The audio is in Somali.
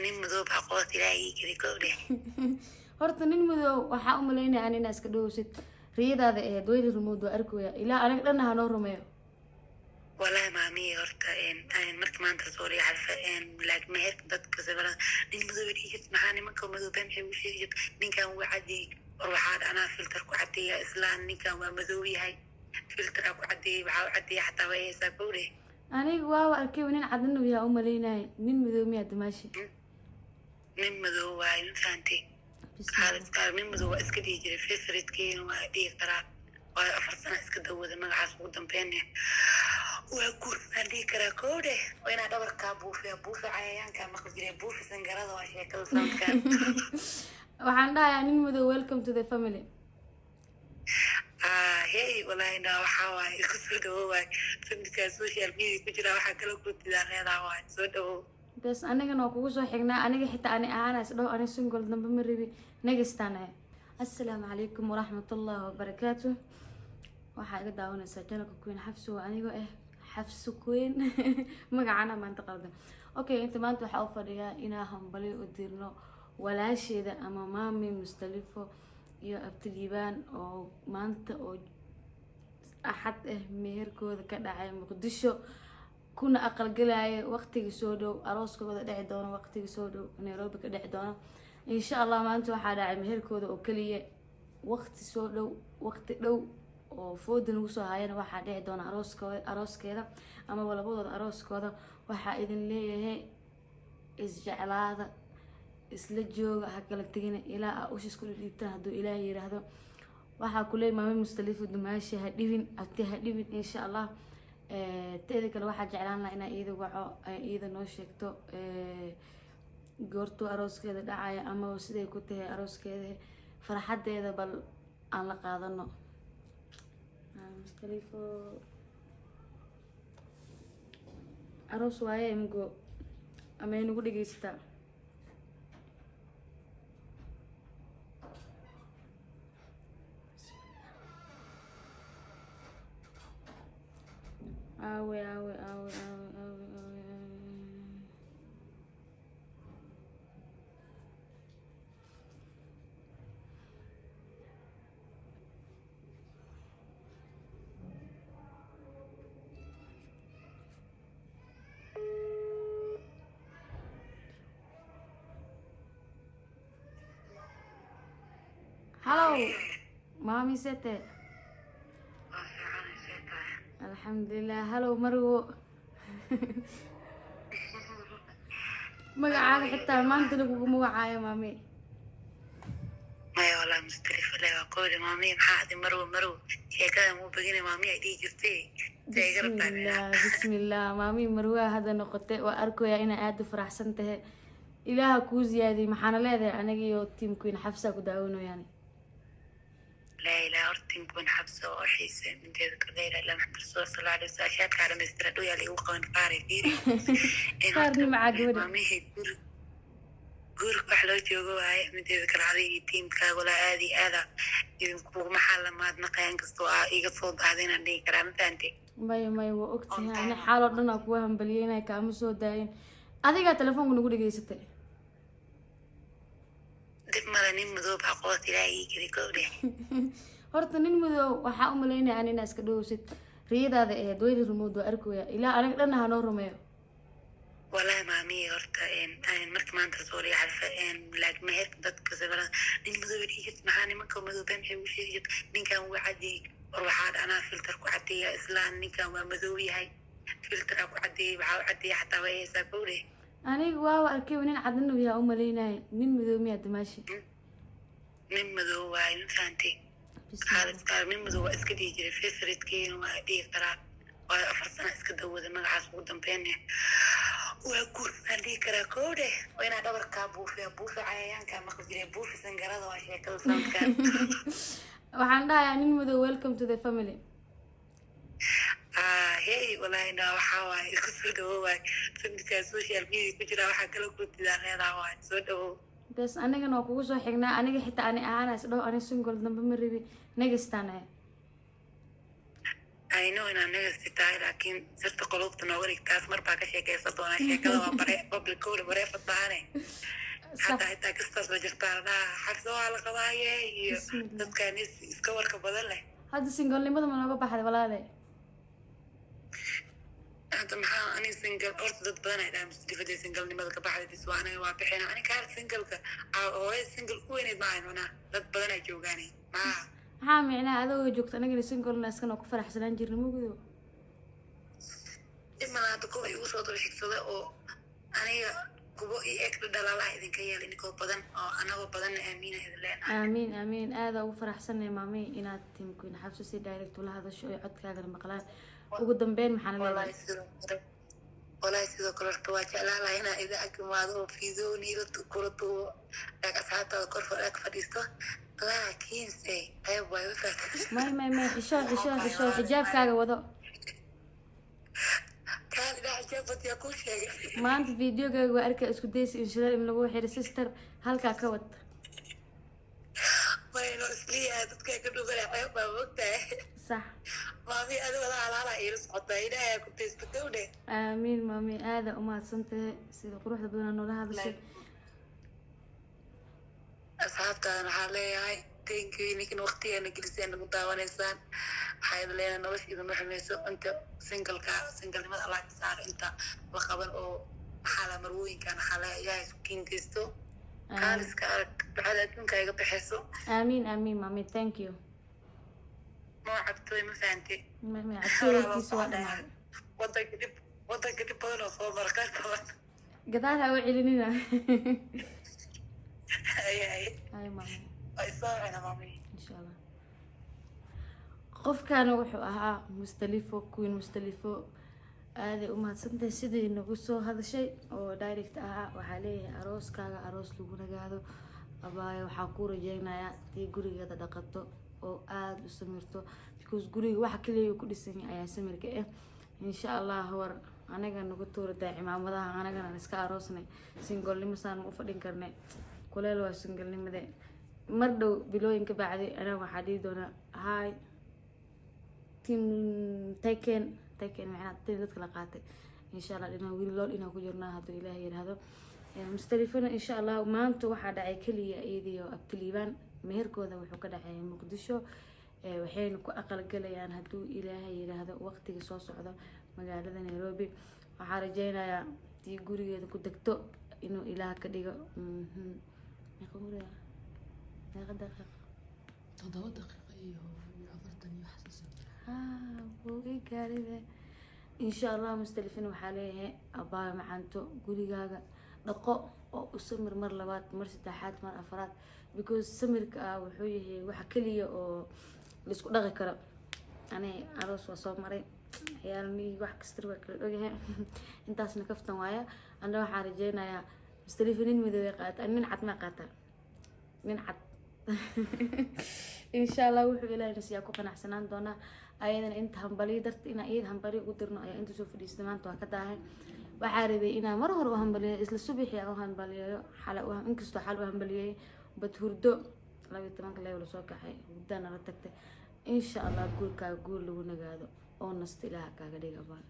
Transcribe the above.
nin madow baa qoot ilaahay kiri kowdhe. horta nin madow waxaa u malaynaya an inaa iska dhowsid riyadaada ahayd weyli rumood waa arkooya ilaa aniga dhanna hanoo rumeeyo والله مامي هرت مرت ما أنت صوري عارفة لاك ما هيك ضد كذا نين مذوب يجت معاني ما كان مذوب بمحي وش يجت نين كان وعدي روحات أنا فلتر كعدي يا إسلام نين كان مذوبي هاي فلتر كعدي وعدي حتى وهي سبوري aniga waawa arkay nin cadna wiyaa u malaynaya nin madow miyaa damaashi نين مذوب هاي فانتي هذا كان نين مذوب إسكدي يجري في فريد كين وهدي ترى وأفر سنة إسكده وذا مقعد قدام بيني وأقول عندي كراكودة وأنا أدور كابوفي عيان كان ماخذ جري بوفي سنجرة واشياء كل سنة كان waxaan dhahayaa nin madow welcome to the family هي والله إنه حواي كسر هواي فهمت كسوشيال ميديا كجرا وحا كلا كنت دارين هواي سود bes anigana waa kugu soo xignaa aniga xitaa ani ahaanays dhow ani single dambe ma rabi negistaan ah assalaamu calaykum waraxmatullaahi wabarakaatu waxaa iga daawanaysaa janalka queen xafso anigoo ah xafso queen magacana maanta qaldan okay inta maanta waxaa u fadhiyaa inaa hambali u dirno walaasheeda ama maami mustalifo iyo abtiliibaan oo maanta oo axad ah meherkooda ka dhacay muqdisho kuna aqalgalaya waqtiga soo dhow arooskooda dhici doono waqtiga soo dhow Nairobi ka dhici doono insha Allah maanta waxaa dhacay meherkooda oo kaliya waqti soo dhow waqti dhow oo foodan ugu soo hayana waxaa dhici doona arooskeeda ama labadooda arooskooda waxaa idin leeyahay isjeclaada isla jooga ha kala tagina ilaa aa ushis ku dhiibtaan hadduu ilaahay yiraahdo waxaa ku leeyahay maami mustalifo dumaashi ha dhibin abti ha dhibin insha Allah teeda kale waxaa jeclaan lahaa inaa iida waco iida noo sheegto goortuu arooskeeda dhacaya ama siday ku tahay arooskeeda farxadeeda bal aan la qaadano mustalifo aroos waaye imgo ama inagu dhegeysataa awe hello mami sete alxamdulilah hallow marwo magacaaga xitaa maanta laguguma wacaayo maami maya walaa mustalifo le waa qoodi maami maxaa adi marwo sheekada muu begina maami ay dhihi jirtay bismillah maami marwaa hadda noqotay waa arkoyaa inaa aada u faraxsan tahay ilaaha kuu ziyaadiyay maxaana leedahay aniga iyo team queen xafsa ku daawanayaan لا إله أرتم بون حبسه وحيسة من ذي كذيرة لما رسول صلى الله عليه وسلم أشياء على مستردو يلي وقون قاري فيري قارني مع جوري مامي هي قول وحلو جوجو هاي من ذي ذكر علي تيم كاغولا آدي آذا يمكو محل ما نقيان قصوا يقصود هذين عندي كلام ثانتي ماي وقتها أنا حالة لنا قوهم بلينا كامسو داين أذيك تلفون نقول جيستي dib mala nin madow baa qoot ilaahay kiri kowdhe horta nin madow waxaa u malaynaya an inaa iska dhowsid riyadaada ahayd weyli rumood waa arkooya ilaa aniga dhanna hanoo rumeeyo والله مامي هرت مرت ما أنت صوري عارفة لاك ما هيك ضد كذا نين مذوب يجت معاني ما كان مذوب بمحي وش يجت نين كان وعدي روحات أنا فلتر كعدي يا إسلام نين كان مذوبي هاي فلتر كعدي وعدي حتى وهي سبوري aniga waawa arkay nin cadna wiyaa u malaynaya nin madow miyaa damaashi nin madow waay fahanti هذا كان نين مذوب إسكدي يجري في فريد كين وهدي ترى وأفر سنة إسكده وذا مقعد قدام بيني وأقول عندي كراكودة وأنا أدور كابوفي عيان كان ماخذ جري بوفي سنجرة واشياء كل سنة كان waxaan dhahayaa nin madow welcome to the family هي والله إنه حواي كسر هواي فهمت كسوشيال ميديا كجرا وحا كلا كنت دارين هواي سود bes anigana waa kugu soo xignaa aniga xitaa ani ahaanays dhow ani single dambe ma rabi negistaan ah ayno inaan negasti tahay laakiin sirta qolubta nooga dhigtaas mar baa ka sheekaysan doonaa sheekada waa bare public weli bareefad baane حتى حتى قصة بجرتها حفظ على قضايا كان يسكور كبدله هذا سنجل لماذا ما نوقف بحد ولا لا هذا محا أنا سنجل أرد ضد بنا إذا مستفيد سنجل لماذا كبحد تسوانا وابحين أنا كان سنجل أو سنجل وين معي أنا ضد بنا جوجاني ما ها معناه هذا وجوكت أنا قلت سنجل الناس كانوا كفر أحسن أنجر مو كذا إما أنا تقول يوصل ترشيك صدا أو أنا kubo iyo eeg dhalaalaha idinka yeel inkoo badan oo anaga badan aamiin ah leeyahay aamiin aamiin aad ugu faraxsanahay maami inaad timkiin xabso si direct ula hadasho oo codkaaga maqlaan ugu dambeyn maxaan leeyahay walahi sidoo kale waa jeclahay inaan ida agmaado fiidooni la tukurato daga saata kor fadhiisto laakiin say ay way may xisho xijaabkaaga wado maanta videogaaga waa arkay isku daysi inshaalla in lagu xiro sister halkaa ka wad wayno isliya dadka ka dhugalay baa waqtaa sax maami aad wada alaala iyo socota ilaahay ku teesto gowde aamiin maami aada u mahadsantahay sida quruxda badan noola hadashay asxaabtaan waxaa leeyahay thank you ninkan waqtigeena geliseen nagu daawanaysaan waxaa leena noloshiida ma xumayso inta singalnimada allah ka saaro inta la qaban oo xaala marwooyinkan xaala yahay sukiin geysto kaaliska ducada adduunka iga bixiso aamiin aamiin maami thank you ma cabtooy ma fahanti ma cabtooykiisa waa dhamaaday wadanka dib badan oo soo marqay gadaal ha u celinina ay maami ay soo cena maami insha allah qofkaana wuxuu ahaa mustalifo queen mustalifo aad u mahadsantahay sidii nagu soo hadashay oo direct ahaa waxaa leeyahay arooskaaga aroos lagu nagaado abaayo waxaa ku rajaynayaa tii gurigeeda dhaqato oo aad u samirto because guriga waxa kaliya ku dhisan ayaa samirka ah insha allah war anaga nagu tuurada cimaamadaha anagana iska aroosnay single saan u fadhin karnay kuleel waa single-nimada mar dhow bilooyinka bacdi ana waxaa dhigi doonaa hi team taken macnaha dadka la qaatay insha allah inaan wiil lool inaan ku jirnaa hadduu ilaahay yiraahdo mustalifana insha allah maanta waxaa dhacay kaliya iyadiyo abtiliibaan meherkooda wuxuu ka dhacay muqdisho waxayna ku aqal galayaan hadduu ilaahay yiraahdo waqtiga soo socdo magaalada Nairobi waxaa rajaynayaa tii gurigeeda ku degto inuu ilaah ka dhigo إن شاء الله مستلفين وحاليه أبا معنته قولي جاga dhaqo oo u samir mar labaad mar saddexaad mar afraad because samirka wuxuu yahay waxa kaliya oo la isku dhaqi karo anay aroos waa soo maray ciyaalmi wax kasta waa kala ogahay intaasna kaftan waaya ana waxaan rajeynayaa mustalifiin midooday qaata nin cad ma qaata nin cad insha Allah wuxuu ilaahay nasiya ku qanacsanaan doona ayadana inta hambali darta ina iyad hambali ugu dirno ayaa inta soo fadhiistay maanta waa ka daahay waxaa rabay inaan mar hore u hambaliyo isla subaxii aan u hambaliyo xala u inkastoo xal u hambaliyay bad hurdo 12 leeyo soo kaxay hurdana la tagtay insha Allah guulka guul lagu nagaado oo nasta Ilaaha kaaga dhiga baan